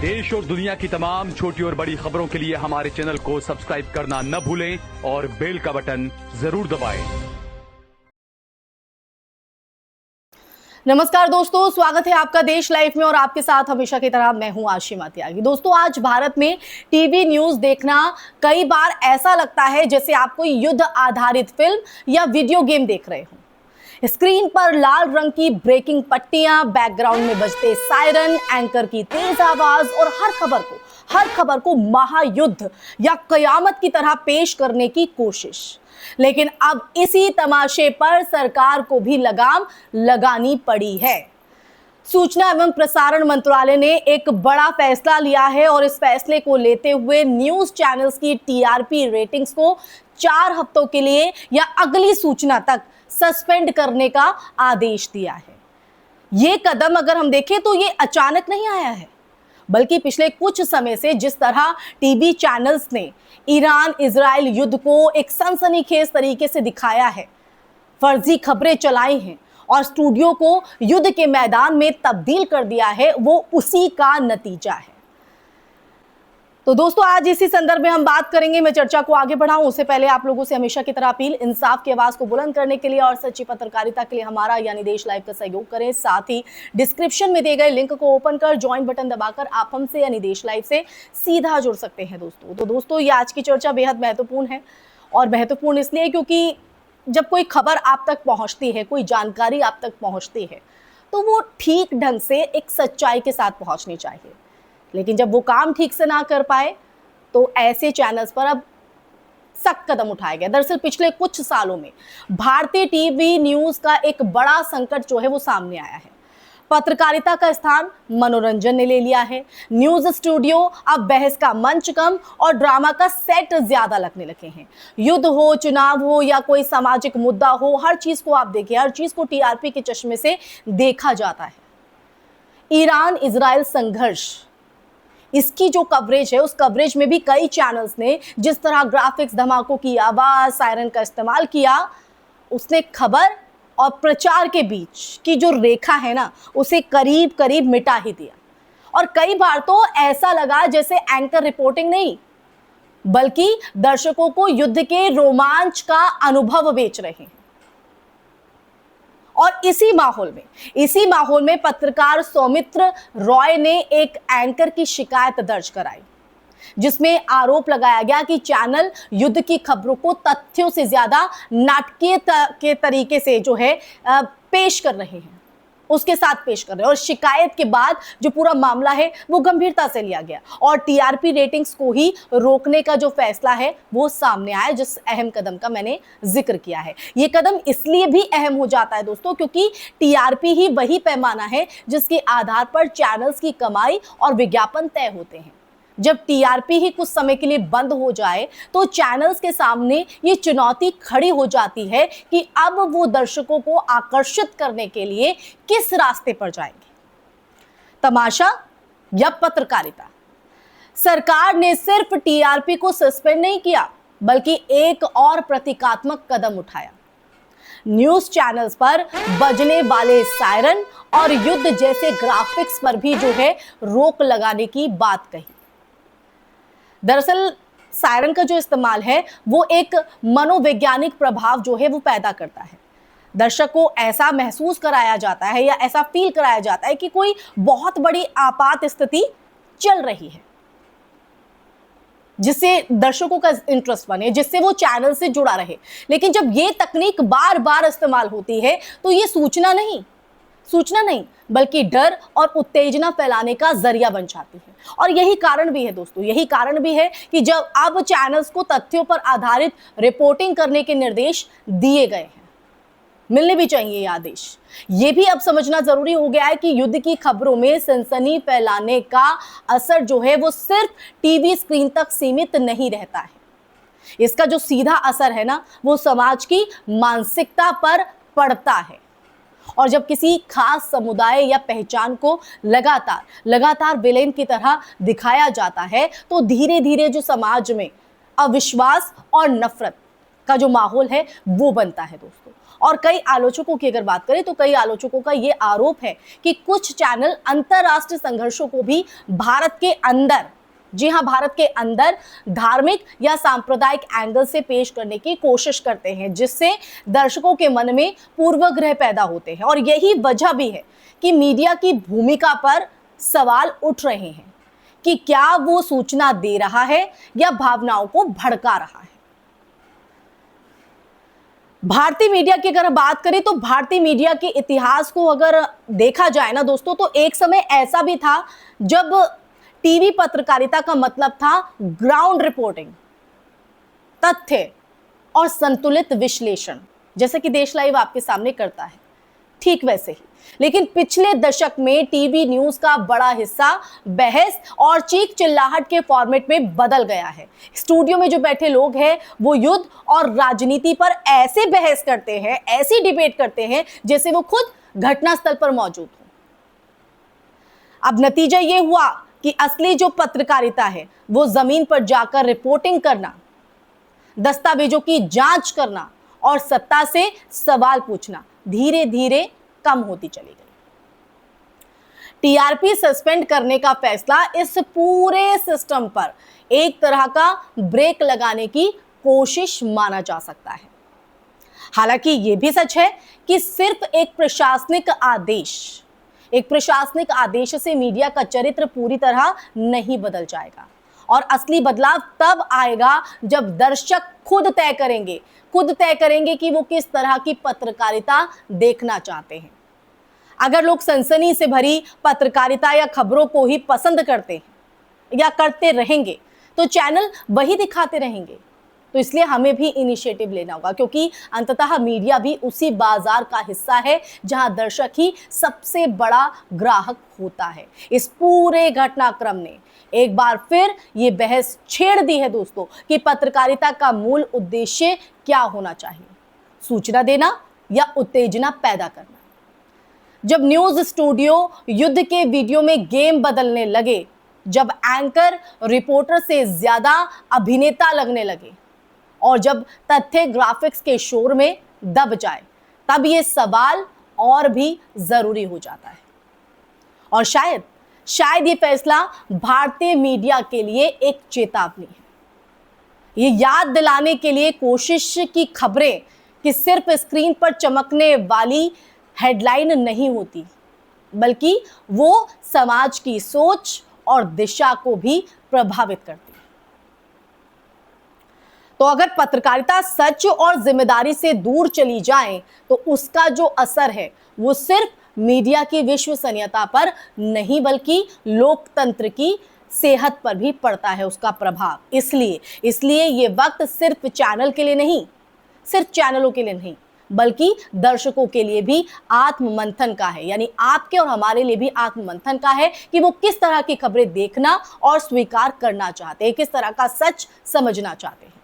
देश और दुनिया की तमाम छोटी और बड़ी खबरों के लिए हमारे चैनल को सब्सक्राइब करना न भूलें और बेल का बटन जरूर दबाएं। नमस्कार दोस्तों, स्वागत है आपका देश लाइफ में और आपके साथ हमेशा की तरह मैं हूं आशिमा त्यागी। दोस्तों, आज भारत में टीवी न्यूज देखना कई बार ऐसा लगता है जैसे आप कोई युद्ध आधारित फिल्म या वीडियो गेम देख रहे हो। स्क्रीन पर लाल रंग की ब्रेकिंग पट्टियां, बैकग्राउंड में बजते सायरन, एंकर की तेज आवाज और हर खबर को महायुद्ध या कयामत की तरह पेश करने की कोशिश। लेकिन अब इसी तमाशे पर सरकार को भी लगाम लगानी पड़ी है। सूचना एवं प्रसारण मंत्रालय ने एक बड़ा फैसला लिया है और इस फैसले को लेते हुए न्यूज चैनल्स की टीआरपी रेटिंग्स को 4 हफ्तों के लिए या अगली सूचना तक सस्पेंड करने का आदेश दिया है। ये कदम अगर हम देखें तो ये अचानक नहीं आया है, बल्कि पिछले कुछ समय से जिस तरह टीवी चैनल्स ने ईरान इजराइल युद्ध को एक सनसनीखेज तरीके से दिखाया है, फर्जी खबरें चलाई हैं और स्टूडियो को युद्ध के मैदान में तब्दील कर दिया है, वो उसी का नतीजा है। तो दोस्तों, आज इसी संदर्भ में हम बात करेंगे। मैं चर्चा को आगे बढ़ाऊं उससे पहले आप लोगों से हमेशा की तरह अपील, इंसाफ की आवाज को बुलंद करने के लिए और सच्ची पत्रकारिता के लिए हमारा यानी देश लाइव का सहयोग करें। साथ ही डिस्क्रिप्शन में दिए गए लिंक को ओपन कर ज्वाइन बटन दबाकर आप हमसे यानी देश लाइव से सीधा जुड़ सकते हैं दोस्तों। तो दोस्तों, ये आज की चर्चा बेहद महत्वपूर्ण है और महत्वपूर्ण इसलिए क्योंकि जब कोई खबर आप तक पहुंचती है, कोई जानकारी आप तक पहुंचती है, तो वो ठीक ढंग से एक सच्चाई के साथ पहुंचनी चाहिए। लेकिन जब वो काम ठीक से ना कर पाए तो ऐसे चैनल्स पर अब सख्त कदम उठाए गए। दरअसल पिछले कुछ सालों में भारतीय टीवी न्यूज का एक बड़ा संकट जो है वो सामने आया है। पत्रकारिता का स्थान मनोरंजन ने ले लिया है। न्यूज स्टूडियो अब बहस का मंच कम और ड्रामा का सेट ज्यादा लगने लगे हैं। युद्ध हो, चुनाव हो या कोई सामाजिक मुद्दा हो, हर चीज को आप देखिए, हर चीज को टीआरपी के चश्मे से देखा जाता है। ईरान इजराइल संघर्ष, इसकी जो कवरेज है उस कवरेज में भी कई चैनल्स ने जिस तरह ग्राफिक्स, धमाकों की आवाज, सायरन का इस्तेमाल किया, उसने खबर और प्रचार के बीच की जो रेखा है ना, उसे करीब करीब मिटा ही दिया। और कई बार तो ऐसा लगा जैसे एंकर रिपोर्टिंग नहीं, बल्कि दर्शकों को युद्ध के रोमांच का अनुभव बेच रहे हैं। और इसी माहौल में पत्रकार सौमित्र रॉय ने एक एंकर की शिकायत दर्ज कराई, जिसमें आरोप लगाया गया कि चैनल युद्ध की खबरों को तथ्यों से ज्यादा नाटकीय के तरीके से जो है पेश कर रहे हैं, उसके साथ पेश कर रहे हैं। और शिकायत के बाद जो पूरा मामला है वो गंभीरता से लिया गया और टीआरपी रेटिंग्स को ही रोकने का जो फैसला है वो सामने आया, जिस अहम कदम का मैंने जिक्र किया है। ये कदम इसलिए भी अहम हो जाता है दोस्तों क्योंकि टीआरपी ही वही पैमाना है जिसके आधार पर चैनल्स की कमाई और विज्ञापन तय होते हैं। जब टीआरपी ही कुछ समय के लिए बंद हो जाए तो चैनल्स के सामने ये चुनौती खड़ी हो जाती है कि अब वो दर्शकों को आकर्षित करने के लिए किस रास्ते पर जाएंगे, तमाशा या पत्रकारिता। सरकार ने सिर्फ टीआरपी को सस्पेंड नहीं किया, बल्कि एक और प्रतीकात्मक कदम उठाया। न्यूज चैनल्स पर बजने वाले सायरन और युद्ध जैसे ग्राफिक्स पर भी जो है रोक लगाने की बात कही। दरअसल सायरन का जो इस्तेमाल है वो एक मनोवैज्ञानिक प्रभाव जो है वो पैदा करता है। दर्शक को ऐसा महसूस कराया जाता है या ऐसा फील कराया जाता है कि कोई बहुत बड़ी आपात स्थिति चल रही है, जिससे दर्शकों का इंटरेस्ट बने, जिससे वो चैनल से जुड़ा रहे। लेकिन जब ये तकनीक बार बार इस्तेमाल होती है तो ये सूचना नहीं बल्कि डर और उत्तेजना फैलाने का जरिया बन जाती है। और यही कारण भी है दोस्तों, यही कारण भी है कि जब अब चैनल्स को तथ्यों पर आधारित रिपोर्टिंग करने के निर्देश दिए गए हैं, मिलने भी चाहिए ये आदेश। ये भी अब समझना जरूरी हो गया है कि युद्ध की खबरों में सनसनी फैलाने का असर जो है वो सिर्फ टीवी स्क्रीन तक सीमित नहीं रहता है। इसका जो सीधा असर है ना, वो समाज की मानसिकता पर पड़ता है। और जब किसी खास समुदाय या पहचान को लगातार विलेन की तरह दिखाया जाता है तो धीरे धीरे जो समाज में अविश्वास और नफरत का जो माहौल है वो बनता है दोस्तों। और कई आलोचकों की अगर बात करें तो कई आलोचकों का ये आरोप है कि कुछ चैनल अंतरराष्ट्रीय संघर्षों को भी भारत के अंदर, जी हां, भारत के अंदर धार्मिक या सांप्रदायिक एंगल से पेश करने की कोशिश करते हैं, जिससे दर्शकों के मन में पूर्वाग्रह पैदा होते हैं। और यही वजह भी है कि मीडिया की भूमिका पर सवाल उठ रहे हैं कि क्या वो सूचना दे रहा है या भावनाओं को भड़का रहा है। भारतीय मीडिया की अगर बात करें तो भारतीय मीडिया के इतिहास को अगर देखा जाए ना दोस्तों, तो एक समय ऐसा भी था जब टीवी पत्रकारिता का मतलब था ग्राउंड रिपोर्टिंग, तथ्य और संतुलित विश्लेषण, जैसे कि देश लाइव आपके सामने करता है, ठीक वैसे ही। लेकिन पिछले दशक में टीवी न्यूज का बड़ा हिस्सा बहस और चीख चिल्लाहट के फॉर्मेट में बदल गया है। स्टूडियो में जो बैठे लोग हैं वो युद्ध और राजनीति पर ऐसे बहस करते हैं, ऐसी डिबेट करते हैं जैसे वो खुद घटनास्थल पर मौजूद हो। अब नतीजा ये हुआ कि असली जो पत्रकारिता है वो जमीन पर जाकर रिपोर्टिंग करना, दस्तावेजों की जांच करना और सत्ता से सवाल पूछना धीरे धीरे कम होती चली गई। टीआरपी सस्पेंड करने का फैसला इस पूरे सिस्टम पर एक तरह का ब्रेक लगाने की कोशिश माना जा सकता है। हालांकि यह भी सच है कि सिर्फ एक प्रशासनिक आदेश से मीडिया का चरित्र पूरी तरह नहीं बदल जाएगा। और असली बदलाव तब आएगा जब दर्शक खुद तय करेंगे कि वो किस तरह की पत्रकारिता देखना चाहते हैं। अगर लोग सनसनी से भरी पत्रकारिता या खबरों को ही पसंद करते हैं या करते रहेंगे तो चैनल वही दिखाते रहेंगे। तो इसलिए हमें भी इनिशिएटिव लेना होगा, क्योंकि अंततः मीडिया भी उसी बाजार का हिस्सा है जहां दर्शक ही सबसे बड़ा ग्राहक होता है। इस पूरे घटनाक्रम ने एक बार फिर ये बहस छेड़ दी है दोस्तों कि पत्रकारिता का मूल उद्देश्य क्या होना चाहिए, सूचना देना या उत्तेजना पैदा करना। जब न्यूज स्टूडियो युद्ध के वीडियो में गेम बदलने लगे, जब एंकर रिपोर्टर से ज्यादा अभिनेता लगने लगे और जब तथ्य ग्राफिक्स के शोर में दब जाए, तब ये सवाल और भी जरूरी हो जाता है। और शायद ये फैसला भारतीय मीडिया के लिए एक चेतावनी है। ये याद दिलाने के लिए कोशिश की खबरें कि सिर्फ स्क्रीन पर चमकने वाली हेडलाइन नहीं होती, बल्कि वो समाज की सोच और दिशा को भी प्रभावित करती है। तो अगर पत्रकारिता सच और जिम्मेदारी से दूर चली जाए तो उसका जो असर है वो सिर्फ मीडिया की विश्वसनीयता पर नहीं बल्कि लोकतंत्र की सेहत पर भी पड़ता है उसका प्रभाव। इसलिए ये वक्त सिर्फ चैनलों के लिए नहीं बल्कि दर्शकों के लिए भी आत्ममंथन का है, यानी आपके और हमारे लिए भी आत्ममंथन का है कि वो किस तरह की खबरें देखना और स्वीकार करना चाहते हैं, किस तरह का सच समझना चाहते हैं।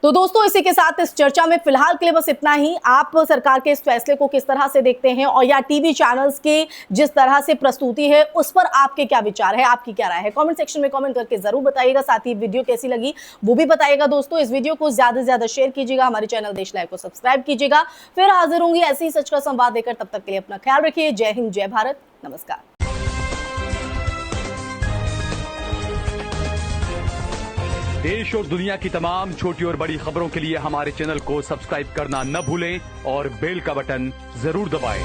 तो दोस्तों, इसी के साथ इस चर्चा में फिलहाल के लिए बस इतना ही। आप सरकार के इस फैसले को किस तरह से देखते हैं और या टीवी चैनल्स के जिस तरह से प्रस्तुति है उस पर आपके क्या विचार है, आपकी क्या राय है, कमेंट सेक्शन में कमेंट करके जरूर बताइएगा। साथ ही वीडियो कैसी लगी वो भी बताइएगा दोस्तों। इस वीडियो को ज्यादा से ज्यादा शेयर कीजिएगा, हमारे चैनल देश लाइव को सब्सक्राइब कीजिएगा। फिर हाजिर होंगी ऐसे ही सच का संवाद देकर, तब तक के लिए अपना ख्याल रखिए। जय हिंद, जय भारत, नमस्कार। देश और दुनिया की तमाम छोटी और बड़ी खबरों के लिए हमारे चैनल को सब्सक्राइब करना न भूलें और बेल का बटन जरूर दबाएं।